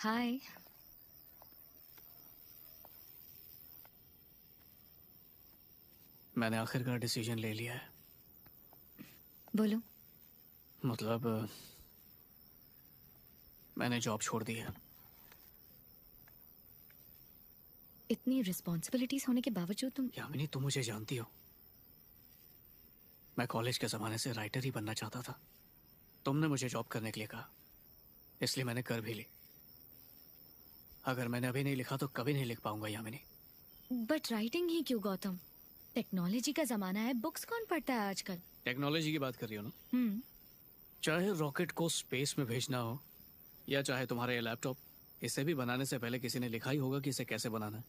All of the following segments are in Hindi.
हाय। मैंने आखिरकार डिसीजन ले लिया है। बोलो। मतलब मैंने जॉब छोड़ दी है। इतनी रिस्पॉन्सिबिलिटीज होने के बावजूद तुम। यामिनी, तुम मुझे जानती हो, मैं कॉलेज के ज़माने से राइटर ही बनना चाहता था। तुमने मुझे जॉब करने के लिए कहा, इसलिए मैंने कर भी ली। अगर मैंने अभी नहीं लिखा तो कभी नहीं लिख पाऊंगा यामिनी। बट राइटिंग ही क्यों गौतम? टेक्नोलॉजी का जमाना है, बुक्स कौन पढ़ता है आजकल? टेक्नोलॉजी की बात कर रही हो ना? चाहे रॉकेट को स्पेस में भेजना हो या चाहे तुम्हारा ये लैपटॉप, इसे भी बनाने से पहले किसी ने लिखा ही होगा कि इसे कैसे बनाना है।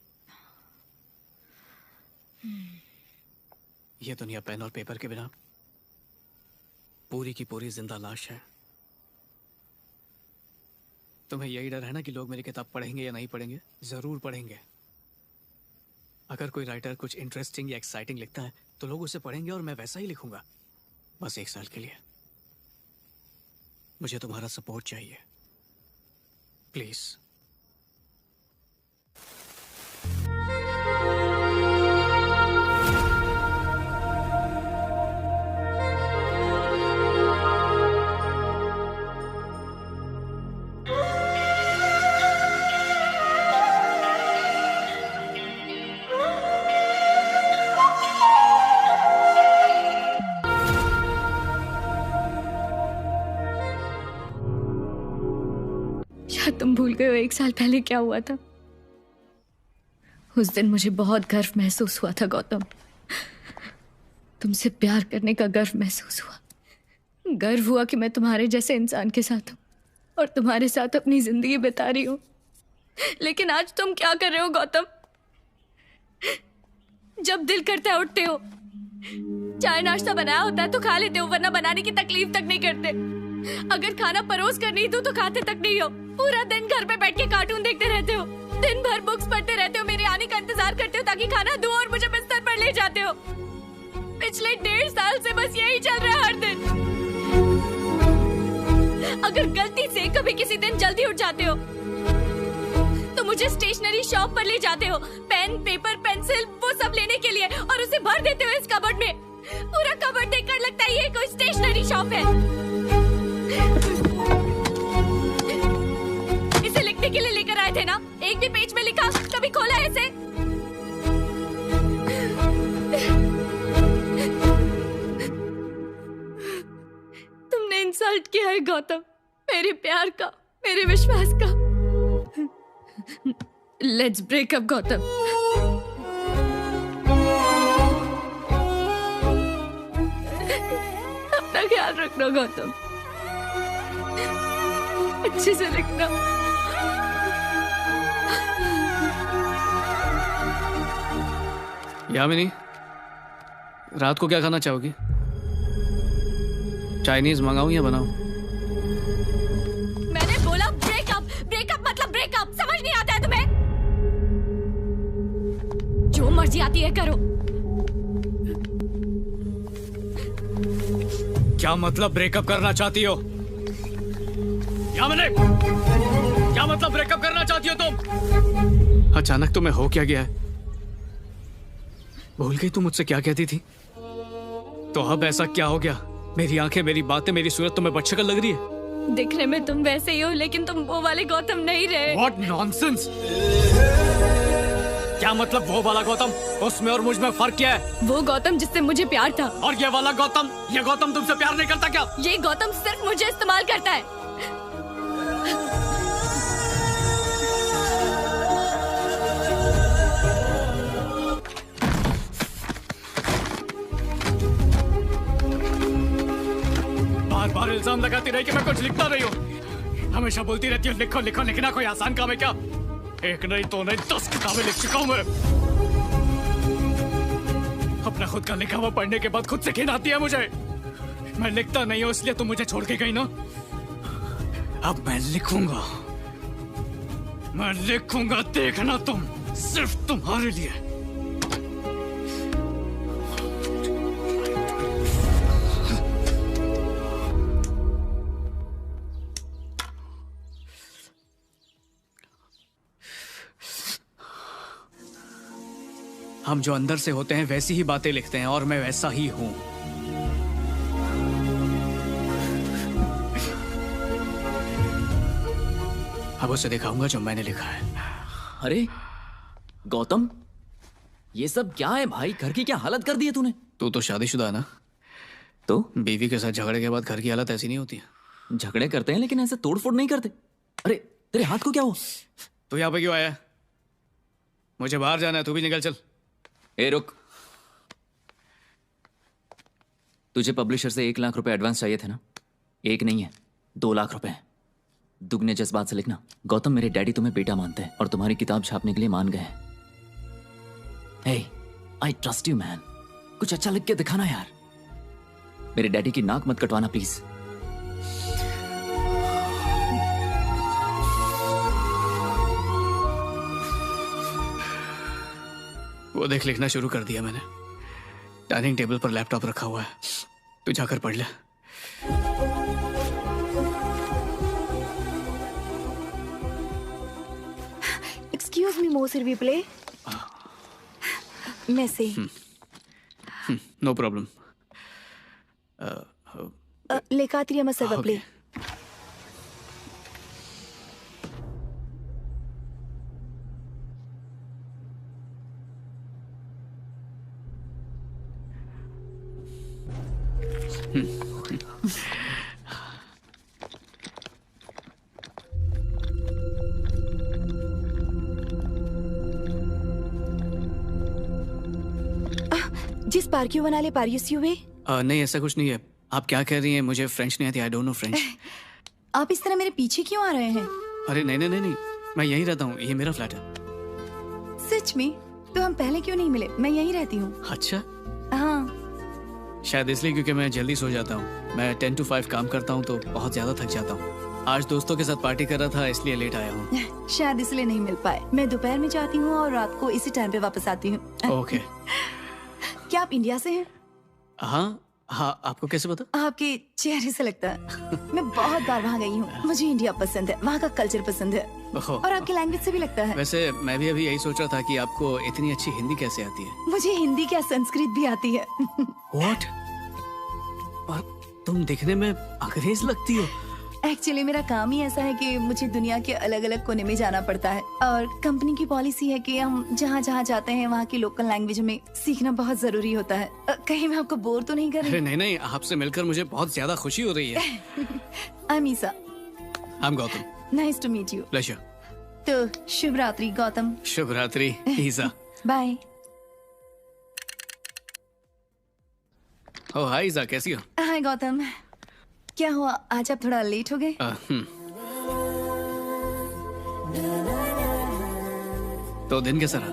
ये दुनिया पेन और पेपर के बिना पूरी की पूरी जिंदा लाश है। तुम्हें यही डर है ना कि लोग मेरी किताब पढ़ेंगे या नहीं पढ़ेंगे? जरूर पढ़ेंगे। अगर कोई राइटर कुछ इंटरेस्टिंग या एक्साइटिंग लिखता है तो लोग उसे पढ़ेंगे और मैं वैसा ही लिखूंगा। बस 1 साल के लिए मुझे तुम्हारा सपोर्ट चाहिए, प्लीज। शायद तुम भूल गए हो 1 साल पहले क्या हुआ था। उस दिन मुझे बहुत गर्व महसूस हुआ था गौतम। तुमसे प्यार करने का गर्व महसूस हुआ। गर्व हुआ कि मैं तुम्हारे जैसे इंसान के साथ हूं और तुम्हारे साथ अपनी जिंदगी बिता रही हूं। लेकिन आज तुम क्या कर रहे हो गौतम? जब दिल करता है उठते हो, चाय नाश्ता बनाया होता है तो खा लेते हो, वरना बनाने की तकलीफ तक नहीं करते। अगर खाना परोस कर नहीं दूं तो खाते तक नहीं हो। पूरा दिन घर पे बैठ के कार्टून देखते रहते हो, दिन भर बुक्स पढ़ते रहते हो, मेरे आने का इंतजार करते हो ताकि खाना दूं और मुझे बिस्तर पर ले जाते हो। पिछले 1.5 साल से बस यही चल रहा है हर दिन। अगर गलती से कभी किसी दिन जल्दी उठ जाते हो तो मुझे स्टेशनरी शॉप पर ले जाते हो, पेन, पेपर, पेंसिल वो सब लेने के लिए, और उसे भर देते हो इस कबर्ड में। पूरा कबर्ड देखकर लगता है ये कोई स्टेशनरी शॉप है। इसे लिखने के लिए लेकर आए थे ना? एक भी पेज में लिखा, कभी खोला है इसे? तुमने इंसल्ट किया है गौतम, मेरे प्यार का, मेरे विश्वास का। Let's break up Gautam. अपना ख्याल रखना गौतम, अच्छे से लिखना। यामिनी, रात को क्या खाना चाहोगी? चाइनीज मंगाऊं या बनाऊं? मैंने बोला ब्रेकअप। ब्रेकअप मतलब ब्रेकअप, समझ नहीं आता है तुम्हें? जो मर्जी आती है करो। क्या मतलब ब्रेकअप करना चाहती हो? यामिनी, क्या मतलब ब्रेकअप करना चाहती हो तुम? अचानक तुम्हें हो क्या गया है? भूल गई तुम मुझसे क्या कहती थी? तो अब ऐसा क्या हो गया? मेरी आंखें, मेरी बातें, मेरी सूरत तुम्हें बदशक्ल लग रही है? दिखने में तुम वैसे ही हो, लेकिन तुम वो वाले गौतम नहीं रहे। What nonsense! क्या मतलब वो वाला गौतम? उसमें और मुझ में फर्क क्या है? वो गौतम जिससे मुझे प्यार था। और ये वाला गौतम? ये गौतम तुमसे प्यार नहीं करता क्या? ये गौतम सिर्फ मुझे इस्तेमाल करता है। बार बार इल्जाम लगाती रही कि मैं कुछ लिखता नहीं हूँ। हमेशा बोलती रहती हूँ लिखो लिखो, लिखना कोई आसान काम है क्या? एक नहीं, दो नहीं, 10 किताबें लिख चुका हूँ मैं। अपना खुद का लिखा हुआ पढ़ने के बाद खुद से घिन आती है मुझे। मैं लिखता नहीं हूँ इसलिए तुम मुझे छोड़ के गई ना। अब मैं लिखूंगा, मैं लिखूंगा, देखना तुम, सिर्फ तुम्हारे लिए। हम जो अंदर से होते हैं वैसी ही बातें लिखते हैं और मैं वैसा ही हूं। अब उसे दिखाऊंगा जो मैंने लिखा है। अरे गौतम, ये सब क्या है भाई? घर की क्या हालत कर दी है तूने? तू तो शादीशुदा है ना? तो बीवी के साथ झगड़े के बाद घर की हालत ऐसी नहीं होती है। झगड़े करते हैं लेकिन ऐसे तोड़ फोड़ नहीं करते। अरे तेरे हाथ को क्या हुआ? तू यहाँ पे क्यों आया? मुझे बाहर जाना है, तू भी निकल चल। ए रुक, तुझे पब्लिशर से 1 लाख रुपए एडवांस चाहिए थे ना? 1 नहीं है, 2 लाख रुपए हैं। दुगने जज्बात से लिखना। गौतम, मेरे डैडी तुम्हें बेटा मानते हैं और तुम्हारी किताब छापने के लिए मान गए हैं। हे, आई ट्रस्ट यू मैन। कुछ अच्छा लिख के दिखाना यार। मेरे डैडी की नाक मत कटवाना प्लीज। वो देख, लिखना शुरू कर दिया मैंने। डाइनिंग टेबल पर लैपटॉप रखा हुआ है, तू जाकर पढ़ ले। Excuse me, Mo Serviple. Messi. No problem. Lekatria Serviple. Okay. जिस पार्कियो बना ले पारियसियो वे। नहीं, ऐसा कुछ नहीं है। आप क्या कह रही हैं? मुझे फ्रेंच नहीं आती। I don't know French. आप इस तरह मेरे पीछे क्यों आ रहे हैं? अरे नहीं नहीं नहीं नहीं, मैं यहीं रहता हूँ, ये मेरा फ्लैट है। सच में? तो हम पहले क्यों नहीं मिले? मैं यहीं रहती हूँ। अच्छा, हाँ। शायद इसलिए क्योंकि मैं जल्दी सो जाता हूँ। मैं 10 to 5 काम करता हूँ तो बहुत ज्यादा थक जाता हूँ। आज दोस्तों के साथ पार्टी कर रहा था इसलिए लेट आया हूँ। शायद इसलिए नहीं मिल पाए। मैं दोपहर में जाती हूँ और रात को इसी टाइम पे वापस आती हूँ। ओके। क्या आप इंडिया से हैं? हाँ हाँ, आपको कैसे पता? आपके चेहरे से लगता है। मैं बहुत बार वहाँ गई हूँ। मुझे इंडिया पसंद है, वहाँ का कल्चर पसंद है और आपकी लैंग्वेज से भी लगता है। वैसे मैं भी अभी यही सोच रहा था कि आपको इतनी अच्छी हिंदी कैसे आती है? मुझे हिंदी क्या संस्कृत भी आती है। What? और तुम दिखने में अंग्रेज लगती हो। एक्चुअली मेरा काम ही ऐसा है कि मुझे दुनिया के अलग अलग कोने में जाना पड़ता है और कंपनी की पॉलिसी है कि हम जहाँ जहाँ जाते हैं वहाँ की लोकल लैंग्वेज में सीखना बहुत जरूरी होता है। कहीं मैं आपको बोर तो नहीं कर रही? अरे नहीं नहीं, आपसे मिलकर मुझे बहुत ज्यादा खुशी हो रही है। I am Isa. I am Gautam. Nice to meet you. Pleasure. तो शुभ रात्रि गौतम। शुभ रात्रि ईसा। बाय। ओह हाय ईसा, कैसी हो? हाय गौतम। क्या हुआ, आज आप थोड़ा लेट हो गए? तो दिन कैसा रहा?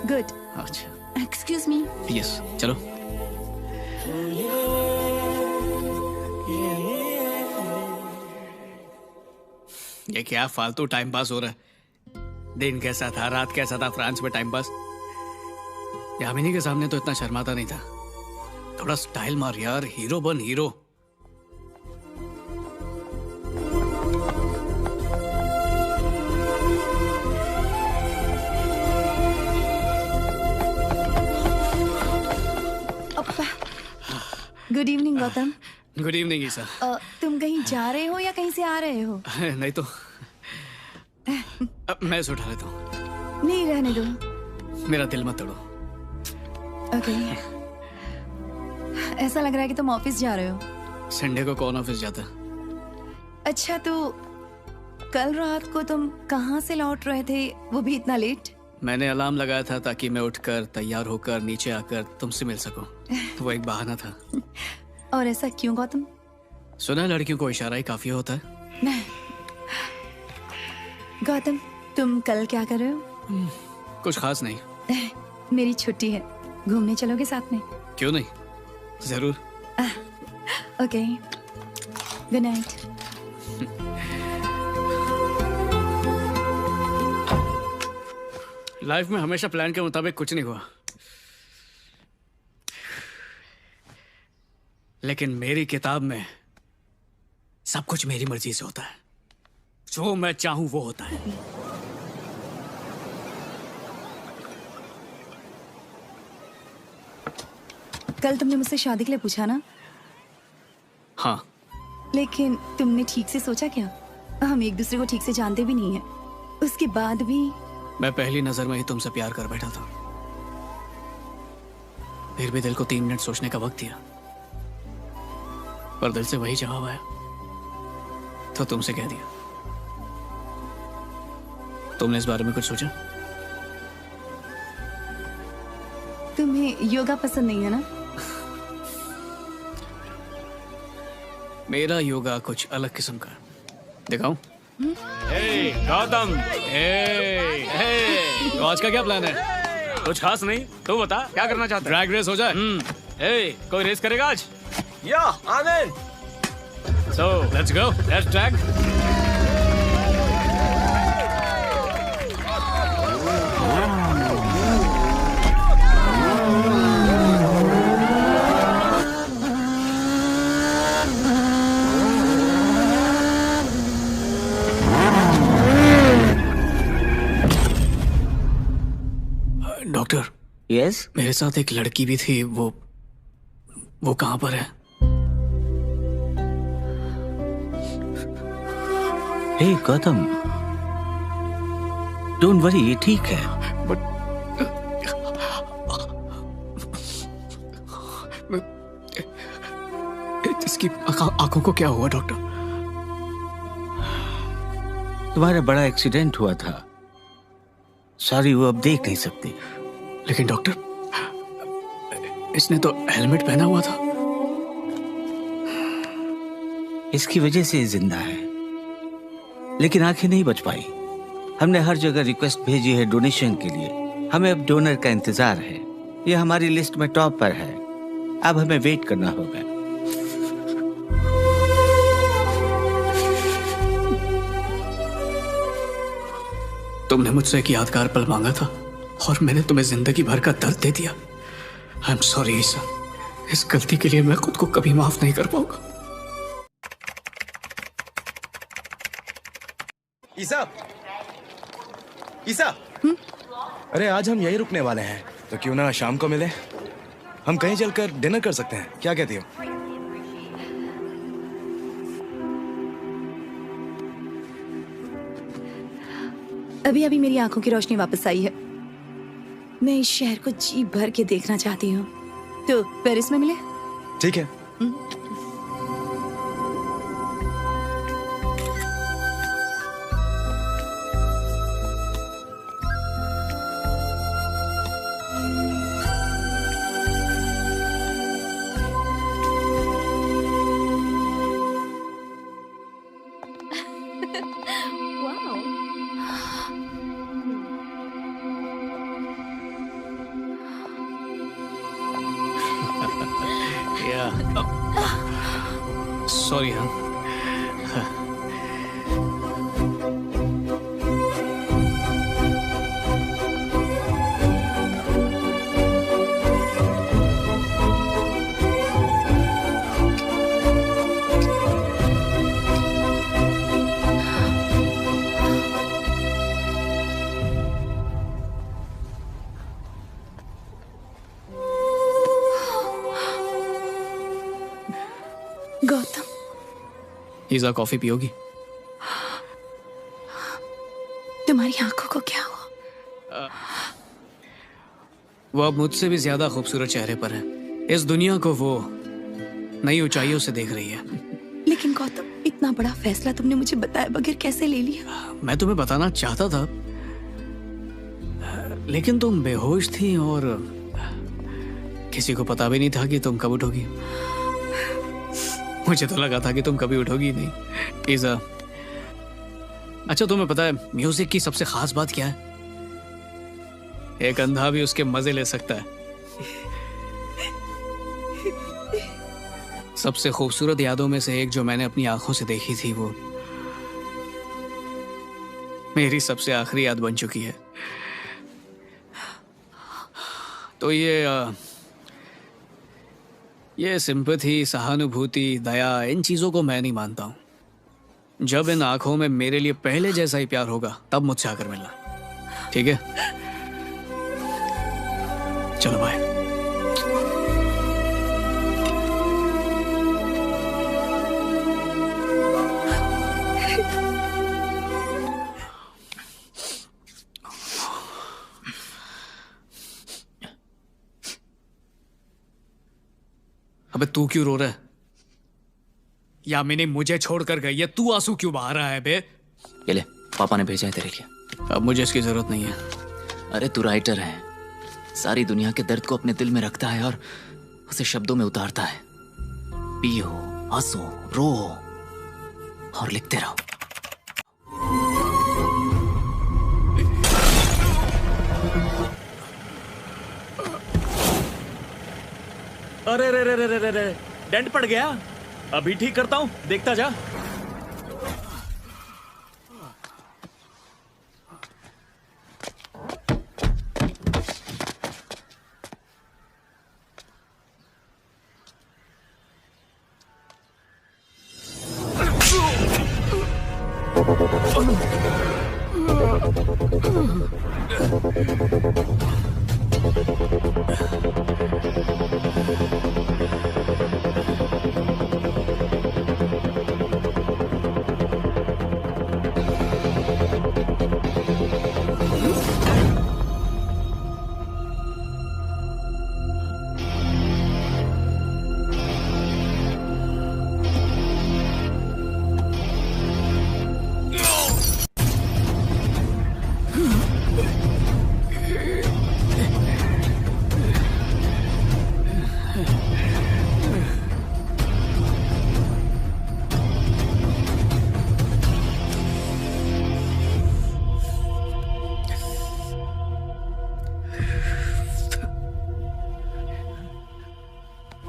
गुड। अच्छा। Excuse me. यस, चलो। ये क्या फालतू टाइम पास हो रहा है? दिन कैसा था, रात कैसा था फ्रांस में टाइम पास? यामिनी के सामने तो इतना शर्माता नहीं था। थोड़ा स्टाइल मार यार, हीरो बन hero. Good evening Gautam. Good evening Isa. तुम कहीं जा रहे हो या कहीं से आ रहे हो? नहीं तो मैं इसे उठा लेता हूँ। नहीं, रहने दो। मेरा दिल मत तोड़ो। ओके। ऐसा लग रहा है कि तुम ऑफिस जा रहे हो। संडे को कौन ऑफिस जाता? अच्छा, तो कल रात को तुम कहाँ से लौट रहे थे, वो भी इतना लेट? मैंने अलार्म लगाया था ताकि मैं उठकर तैयार होकर नीचे आकर तुमसे मिल सकूं। वो एक बहाना था। और ऐसा क्यों गौतम? सुना लड़कियों को इशारा ही काफी होता है। नहीं गौतम, तुम कल क्या कर रहे हो? कुछ खास नहीं। मेरी छुट्टी है, घूमने चलोगे साथ में? क्यों नहीं, जरूर। Okay, good night. लाइफ में हमेशा प्लान के मुताबिक कुछ नहीं हुआ, लेकिन मेरी किताब में सब कुछ मेरी मर्जी से होता है। जो मैं चाहूं वो होता है। कल तुमने मुझसे शादी के लिए पूछा ना, हाँ। लेकिन तुमने ठीक से सोचा क्या? हम एक दूसरे को ठीक से जानते भी नहीं है, उसके बाद भी। मैं पहली नजर में ही तुमसे प्यार कर बैठा था, फिर भी दिल को 3 मिनट सोचने का वक्त दिया, पर दिल से वही जवाब आया तो तुमसे कह दिया। तुमने इस बारे में कुछ सोचा? तुम्हें योगा पसंद नहीं है ना? मेरा योगा कुछ अलग किस्म का है, दिखाऊं? गौतम, तो आज का क्या प्लान है? कुछ खास नहीं, तू बता क्या करना चाहता है? ड्रैग रेस हो जाए? कोई रेस करेगा आज? या Anand, so let's go, let's drag. Doctor, yes, मेरे साथ एक लड़की भी थी, वो कहाँ पर है? हे गौतम, डोंट वरी, ये ठीक है। इसकी आंखों को क्या हुआ डॉक्टर? तुम्हारा बड़ा एक्सीडेंट हुआ था, सॉरी, वो अब देख नहीं सकती। लेकिन डॉक्टर, इसने तो हेलमेट पहना हुआ था। इसकी वजह से ये जिंदा है, लेकिन आंखें नहीं बच पाई। हमने हर जगह रिक्वेस्ट भेजी है डोनेशन के लिए, हमें अब डोनर का इंतजार है। ये हमारी लिस्ट में टॉप पर है, अब हमें वेट करना होगा। तुमने मुझसे एक यादगार पल मांगा था और मैंने तुम्हें जिंदगी भर का दर्द दे दिया। आई एम सॉरी ईसा, इस गलती के लिए मैं खुद को कभी माफ नहीं कर पाऊंगा। ईसा, ईसा, अरे आज हम यहीं रुकने वाले हैं, तो क्यों ना शाम को मिले? हम कहीं चलकर डिनर कर सकते हैं, क्या कहती हो? अभी अभी मेरी आंखों की रोशनी वापस आई है। मैं इस शहर को जी भर के देखना चाहती हूँ, तो पेरिस में मिले? ठीक है। सॉरी हाँ। गौतम, ईजा कॉफी पियोगी? तुम्हारी आंखों को क्या हुआ? वो अब मुझसे भी ज्यादा खूबसूरत चेहरे पर है। इस दुनिया को वो नई ऊंचाइयों से देख रही है। लेकिन गौतम, इतना बड़ा फैसला तुमने मुझे बताए बगैर कैसे ले लिया? मैं तुम्हें बताना चाहता था, लेकिन तुम बेहोश थी और किसी को पता भी नहीं था कि तुम कब उठोगी। मुझे तो लगा था कि तुम कभी उठोगी नहीं ईजा। अच्छा, तुम्हें पता है म्यूजिक की सबसे खास बात क्या है? एक अंधा भी उसके मजे ले सकता है। सबसे खूबसूरत यादों में से एक जो मैंने अपनी आंखों से देखी थी, वो मेरी सबसे आखिरी याद बन चुकी है। तो ये सिंपैथी, सहानुभूति, दया, इन चीजों को मैं नहीं मानता हूं। जब इन आंखों में मेरे लिए पहले जैसा ही प्यार होगा, तब मुझसे आकर मिलना, ठीक है? चलो बाय। अबे तू क्यों रो रहा है? यामिनी मुझे छोड़कर गई है, तू आंसू क्यों बहा रहा है बे? ये ले, पापा ने भेजा है तेरे लिए। अब मुझे इसकी जरूरत नहीं है। अरे तू राइटर है, सारी दुनिया के दर्द को अपने दिल में रखता है और उसे शब्दों में उतारता है। पियो, हंसो, रो और लिखते रहो। अरे रे रे रे रे रे रे, डेंट पड़ गया। अभी ठीक करता हूँ, देखता जा।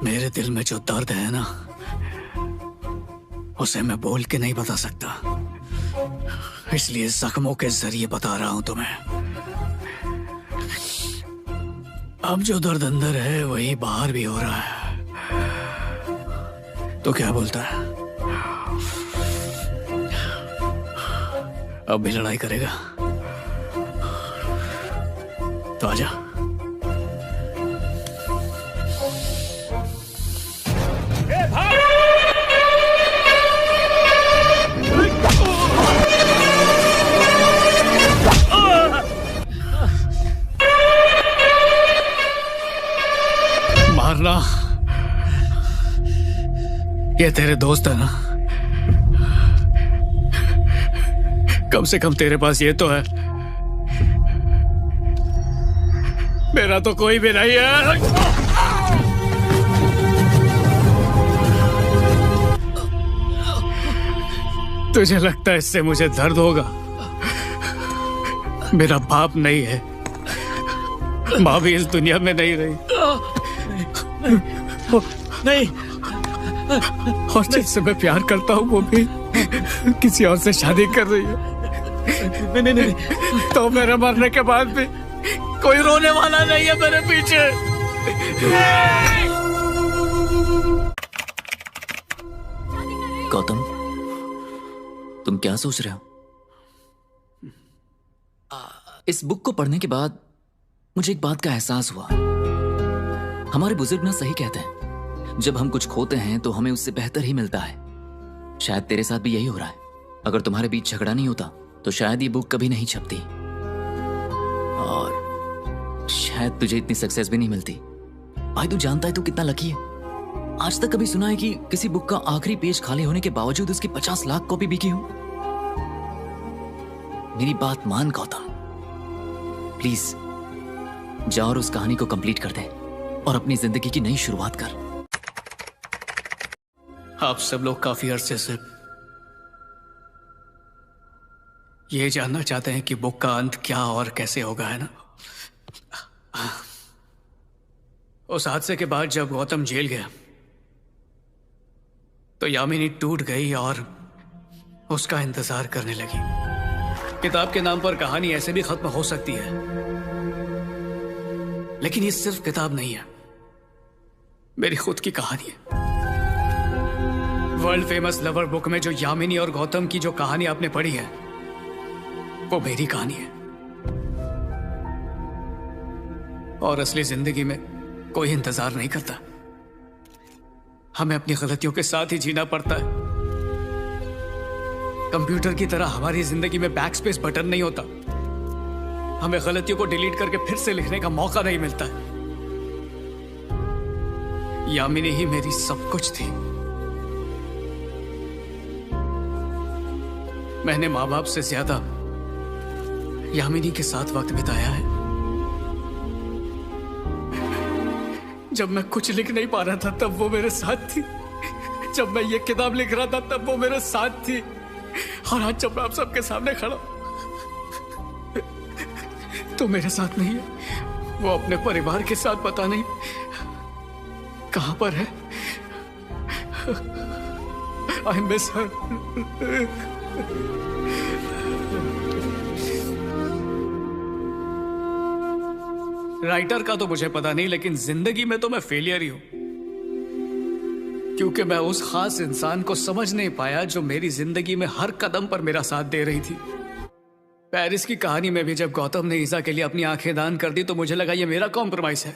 मेरे दिल में जो दर्द है ना, उसे मैं बोल के नहीं बता सकता, इसलिए जख्मों के जरिए बता रहा हूं तुम्हें। अब जो दर्द अंदर है वही बाहर भी हो रहा है। तो क्या बोलता है? अब भी लड़ाई करेगा? तो आजा। मारना, ये तेरे दोस्त है ना? कम से कम तेरे पास ये तो है। मेरा तो कोई भी नहीं है। तुझे लगता है इससे मुझे दर्द होगा? मेरा बाप नहीं है, माँ भी इस दुनिया में नहीं रही। नहीं, और जिससे मैं प्यार करता हूँ वो भी किसी और से शादी कर रही है। नहीं नहीं नहीं। तो मेरे मरने के बाद भी कोई रोने वाला नहीं है मेरे पीछे। गौतम, तुम क्या सोच रहे हो? इस बुक को पढ़ने के बाद मुझे एक बात का एहसास हुआ। हमारे बुजुर्ग ना सही कहते हैं, जब हम कुछ खोते हैं तो हमें उससे बेहतर ही मिलता है। शायद तेरे साथ भी यही हो रहा है। अगर तुम्हारे बीच झगड़ा नहीं होता तो शायद ये बुक कभी नहीं छपती, और शायद तुझे इतनी सक्सेस भी नहीं मिलती। भाई तू जानता है तू कितना लकी है? आज तक कभी सुना है कि किसी बुक का आखिरी पेज खाली होने के बावजूद उसकी 50 लाख कॉपी बिकी हो? मेरी बात मान गौतम, प्लीज जा और उस कहानी को कंप्लीट कर दे और अपनी जिंदगी की नई शुरुआत कर। आप सब लोग काफी अरसे से ये जानना चाहते हैं कि बुक का अंत क्या और कैसे होगा, है ना? उस हादसे के बाद जब गौतम जेल गया तो यामिनी टूट गई और उसका इंतजार करने लगी। किताब के नाम पर कहानी ऐसे भी खत्म हो सकती है, लेकिन ये सिर्फ किताब नहीं है, मेरी खुद की कहानी है। वर्ल्ड फेमस लवर बुक में जो यामिनी और गौतम की जो कहानी आपने पढ़ी है वो मेरी कहानी है। और असली जिंदगी में कोई इंतजार नहीं करता, हमें अपनी गलतियों के साथ ही जीना पड़ता है। कंप्यूटर की तरह हमारी जिंदगी में बैक स्पेस बटन नहीं होता, हमें गलतियों को डिलीट करके फिर से लिखने का मौका नहीं मिलता है। यामिनी ही मेरी सब कुछ थी। मैंने माँ बाप से ज्यादा यामिनी के साथ वक्त बिताया है। जब मैं कुछ लिख नहीं पा रहा था तब वो मेरे साथ थी। जब मैं ये किताब लिख रहा था तब वो मेरे साथ थी। और आज जब मैं आप सबके सामने खड़ा तो मेरे साथ नहीं है। वो अपने परिवार के साथ पता नहीं कहां पर है। I miss her. राइटर का तो मुझे पता नहीं, लेकिन जिंदगी में तो मैं फेलियर ही हूं, क्योंकि मैं उस खास इंसान को समझ नहीं पाया जो मेरी जिंदगी में हर कदम पर मेरा साथ दे रही थी। पेरिस की कहानी में भी जब गौतम ने ईसा के लिए अपनी आंखें दान कर दी तो मुझे लगा ये मेरा कॉम्प्रोमाइज है।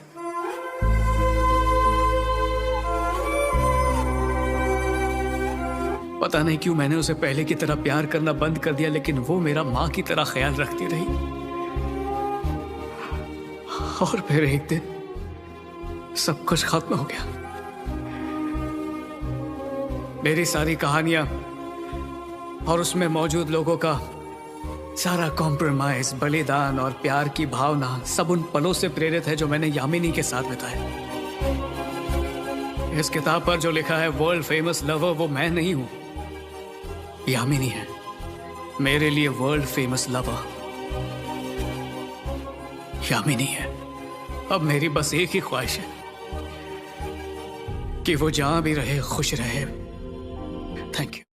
पता नहीं क्यों मैंने उसे पहले की तरह प्यार करना बंद कर दिया, लेकिन वो मेरा माँ की तरह ख्याल रखती रही। और फिर एक दिन सब कुछ खत्म हो गया। मेरी सारी कहानियां और उसमें मौजूद लोगों का सारा कॉम्प्रोमाइज, बलिदान और प्यार की भावना सब उन पलों से प्रेरित है जो मैंने यामिनी के साथ बिताए। इस किताब पर जो लिखा है वर्ल्ड फेमस लवर, वो मैं नहीं हूं, यामिनी है मेरे लिए वर्ल्ड फेमस लवर। यामिनी है। अब मेरी बस एक ही ख्वाहिश है कि वो जहां भी रहे खुश रहे। Thank you.